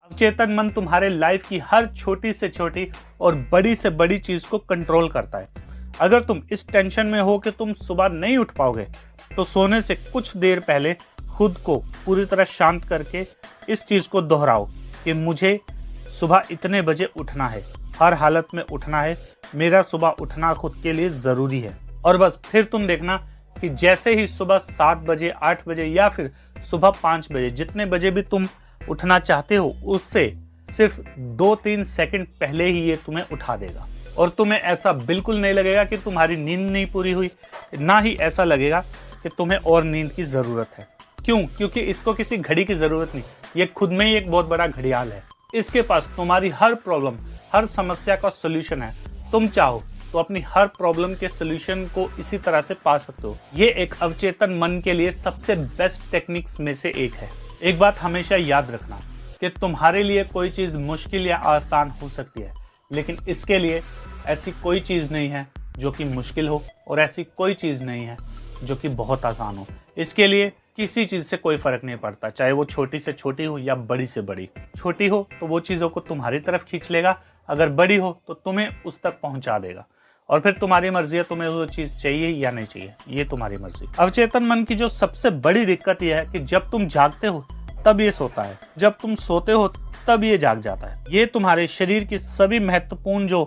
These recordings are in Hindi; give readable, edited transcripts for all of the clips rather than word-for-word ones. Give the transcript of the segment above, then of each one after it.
अवचेतन मन तुम्हारे लाइफ की हर छोटी से छोटी और बड़ी से बड़ी चीज को कंट्रोल करता है। अगर तुम इस टेंशन में हो कि तुम सुबह नहीं उठ पाओगे, तो सोने से कुछ देर पहले खुद को पूरी तरह शांत करके इस चीज को दोहराओ कि मुझे सुबह इतने बजे उठना है, हर हालत में उठना है, मेरा सुबह उठना खुद के लिए जरूरी है। और बस फिर तुम देखना कि जैसे ही सुबह 7 बजे, 8 बजे या फिर सुबह 5 बजे, जितने बजे भी तुम उठना चाहते हो, उससे सिर्फ 2-3 सेकंड पहले ही ये तुम्हें उठा देगा। और तुम्हें ऐसा बिल्कुल नहीं लगेगा कि तुम्हारी नींद नहीं पूरी हुई, ना ही ऐसा लगेगा कि तुम्हें और नींद की जरूरत है। क्यों? क्योंकि इसको किसी घड़ी की जरूरत नहीं, ये खुद में ही एक बहुत बड़ा घड़ियाल है। इसके पास तुम्हारी हर प्रॉब्लम, हर समस्या का सोल्यूशन है। तुम चाहो तो अपनी हर प्रॉब्लम के सोल्यूशन को इसी तरह से पा सकते हो। ये एक अवचेतन मन के लिए सबसे बेस्ट टेक्निक्स में से एक है। एक बात हमेशा याद रखना कि तुम्हारे लिए कोई चीज मुश्किल या आसान हो सकती है, लेकिन इसके लिए ऐसी कोई चीज नहीं है जो कि मुश्किल हो, और ऐसी कोई चीज नहीं है जो कि बहुत आसान हो। इसके लिए किसी चीज से कोई फर्क नहीं पड़ता, चाहे वो छोटी से छोटी हो या बड़ी से बड़ी। छोटी हो तो वो चीजों को तुम्हारी तरफ खींच लेगा, अगर बड़ी हो तो तुम्हें उस तक पहुंचा देगा। और फिर तुम्हारी मर्जी है, तुम्हें वो चीज चाहिए या नहीं चाहिए, ये तुम्हारी मर्जी। अवचेतन मन की जो सबसे बड़ी दिक्कत यह है कि जब तुम जागते हो तब ये सोता है, जब तुम सोते हो तब ये जाग जाता है। ये तुम्हारे शरीर की सभी महत्वपूर्ण जो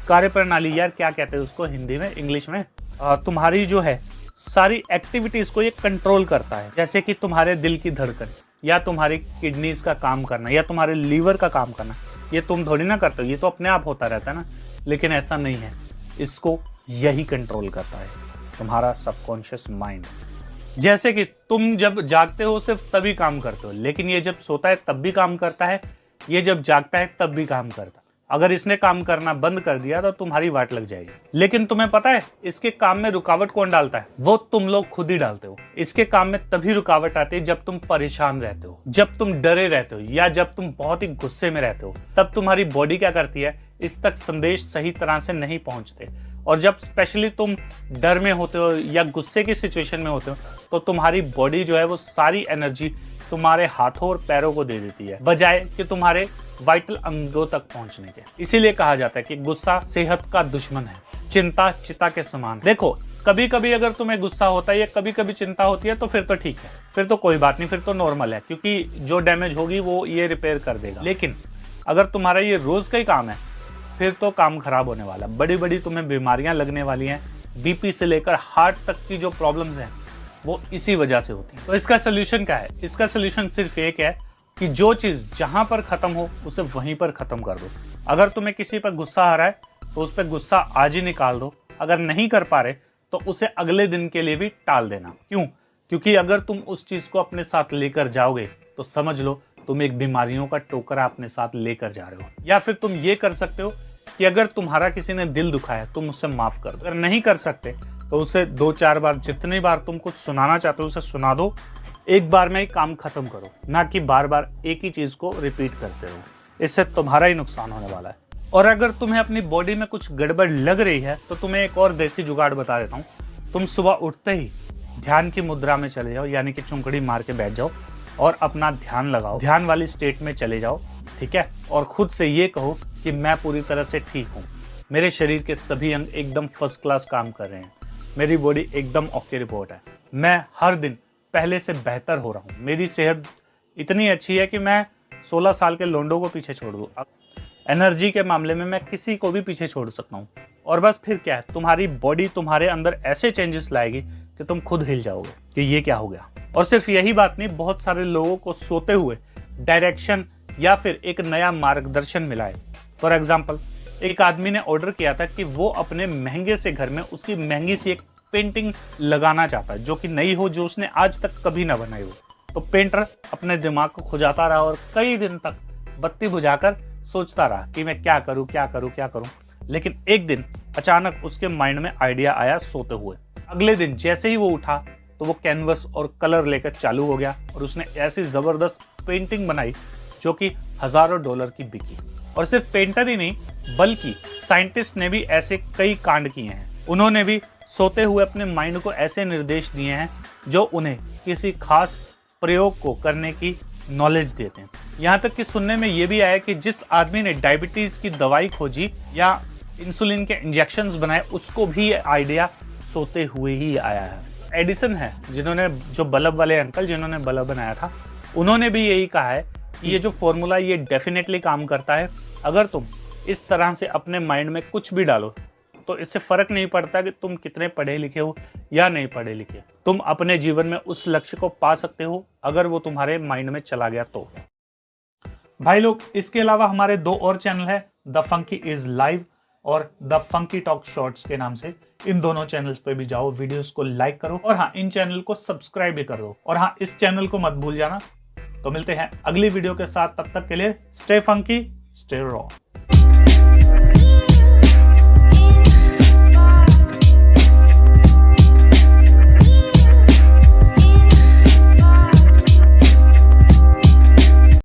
कार्यप्रणाली, यार क्या कहते हैं उसको हिंदी में, इंग्लिश में, तुम्हारी जो है सारी एक्टिविटीज को ये कंट्रोल करता है। जैसे कि तुम्हारे दिल की धड़कन, या तुम्हारी किडनीज का काम करना, या तुम्हारे लीवर का काम करना, ये तुम थोड़ी ना करते हो, ये तो अपने आप होता रहता है ना। लेकिन ऐसा नहीं है, इसको यही कंट्रोल करता है, तुम्हारा सबकॉन्शियस माइंड। जैसे कि तुम जब जागते हो सिर्फ तभी काम करते हो, लेकिन ये जब सोता है तब भी काम करता है, ये जब जागता है तब भी काम करता है। अगर इसने काम करना बंद कर दिया तो तुम्हारी वाट लग जाएगी। लेकिन तुम्हें पता है इसके काम में रुकावट कौन डालता है? वो तुम लोग खुद ही डालते हो। इसके काम में तभी रुकावट आती है जब तुम परेशान रहते हो, जब तुम डरे रहते हो, या जब तुम बहुत ही गुस्से में रहते हो। तब तुम्हारी बॉडी क्या करती है, इस तक संदेश सही तरह से नहीं पहुंचते। और जब स्पेशली तुम डर में होते हो या गुस्से की सिचुएशन में होते हो, तो तुम्हारी बॉडी जो है वो सारी एनर्जी तुम्हारे हाथों और पैरों को दे देती है, बजाय कि तुम्हारे वाइटल अंगों तक पहुंचने के। इसीलिए कहा जाता है कि गुस्सा सेहत का दुश्मन है, चिंता चिता के समान। देखो, कभी कभी अगर तुम्हें गुस्सा होता है या कभी कभी चिंता होती है तो फिर तो ठीक है, फिर तो कोई बात नहीं, फिर तो नॉर्मल है, क्योंकि जो डैमेज होगी वो ये रिपेयर कर देगा। लेकिन अगर तुम्हारा ये रोज का ही काम है, फिर तो काम खराब होने वाला। बड़ी बड़ी तुम्हें बीमारियां लगने वाली हैं, बीपी से लेकर हार्ट तक की जो प्रॉब्लम्स हैं वो इसी वजह से होती है। तो इसका सोल्यूशन क्या है? इसका सोल्यूशन सिर्फ एक है कि जो चीज जहां पर खत्म हो उसे वहीं पर खत्म कर दो। अगर तुम्हें किसी पर गुस्सा आ रहा है तो उस पर गुस्सा आज ही निकाल दो। अगर नहीं कर पा रहे तो उसे अगले दिन के लिए भी टाल देना। क्यों? क्योंकि अगर तुम उस चीज को अपने साथ लेकर जाओगे तो समझ लो तुम एक बीमारियों का टोकरा अपने साथ लेकर जा रहे हो। या फिर तुम ये कर सकते हो कि अगर तुम्हारा किसी ने दिल दुखाया तुम उससे माफ कर दो। अगर नहीं कर सकते तो उसे 2-4 बार, जितनी बार तुम कुछ सुनाना चाहते हो उसे सुना दो। एक बार में ही काम खत्म करो, ना कि बार बार एक ही चीज को रिपीट करते रहो। इससे तुम्हारा ही नुकसान होने वाला है। और अगर तुम्हें अपनी बॉडी में कुछ गड़बड़ लग रही है तो तुम्हें एक और देसी जुगाड़ बता देता हूँ। तुम सुबह उठते ही ध्यान की मुद्रा में चले जाओ, यानी कि चुंकड़ी मार के बैठ जाओ और अपना ध्यान लगाओ, ध्यान वाली स्टेट में चले जाओ, ठीक है। और खुद से ये कहो कि मैं पूरी तरह से ठीक हूँ, मेरे शरीर के सभी अंग एकदम फर्स्ट क्लास काम कर रहे हैं, मेरी बॉडी एकदम ओके रिपोर्ट है, मैं हर दिन पहले से बेहतर हो रहा हूँ, मेरी सेहत इतनी अच्छी है कि मैं 16 साल के लोंडों को पीछे छोड़ दूँ। एनर्जी के मामले में मैं किसी को भी पीछे छोड़ सकता हूँ। और बस फिर क्या है, तुम्हारी बॉडी तुम्हारे अंदर ऐसे चेंजेस लाएगी कि तुम खुद हिल जाओगे कि ये क्या हो गया। और सिर्फ यही बात नहीं, बहुत सारे लोगों को सोते हुए डायरेक्शन या फिर एक नया मार्गदर्शन मिला है। फॉर एग्जाम्पल, एक आदमी ने ऑर्डर किया था कि वो अपने महंगे से घर में उसकी महंगी सी एक पेंटिंग लगाना चाहता है जो कि नई हो, जो उसने आज तक कभी ना बनाई हो। तो पेंटर अपने दिमाग को खुजाता रहा और कई दिन तक बत्ती बुझाकर सोचता रहा कि मैं क्या करूं क्या करूं क्या करूं। लेकिन एक दिन अचानक उसके माइंड में आइडिया आया सोते हुए। अगले दिन जैसे ही वो उठा तो वो कैनवस और कलर लेकर चालू हो गया और उसने ऐसी जबरदस्त पेंटिंग बनाई जो कि हजारों डॉलर की बिकी। और सिर्फ पेंटर ही नहीं, बल्कि साइंटिस्ट ने भी ऐसे कई कांड किए हैं। उन्होंने भी सोते हुए अपने माइंड को ऐसे निर्देश दिए हैं जो उन्हें किसी खास प्रयोग को करने की नॉलेज देते हैं। यहाँ तक कि सुनने में ये भी आया कि जिस आदमी ने डायबिटीज़ की दवाई खोजी या इंसुलिन के इंजेक्शंस बनाए, उसको भी आइडिया सोते हुए ही आया है। एडिसन है, जिन्होंने जो बल्ब वाले अंकल जिन्होंने बल्ब बनाया था, उन्होंने भी यही कहा है कि ये जो फॉर्मूला ये डेफिनेटली काम करता है। अगर तुम इस तरह से अपने माइंड में कुछ भी डालो तो इससे फर्क नहीं पड़ता कि तुम कितने पढ़े लिखे हो या नहीं पढ़े लिखे, तुम अपने जीवन में उस लक्ष्य को पा सकते हो अगर वो तुम्हारे माइंड में चला गया तो। भाई लोग, इसके अलावा हमारे 2 और चैनल है, द फंकी इज लाइव और द फंकी टॉक शॉर्ट्स के नाम से। इन दोनों चैनल्स पे भी जाओ, वीडियोस को लाइक करो और हाँ, इन चैनल को सब्सक्राइब भी करो। और हाँ, इस चैनल को मत भूल जाना। तो मिलते हैं अगली वीडियो के साथ, तब तक के लिए स्टे फंकी, स्टे रॉ।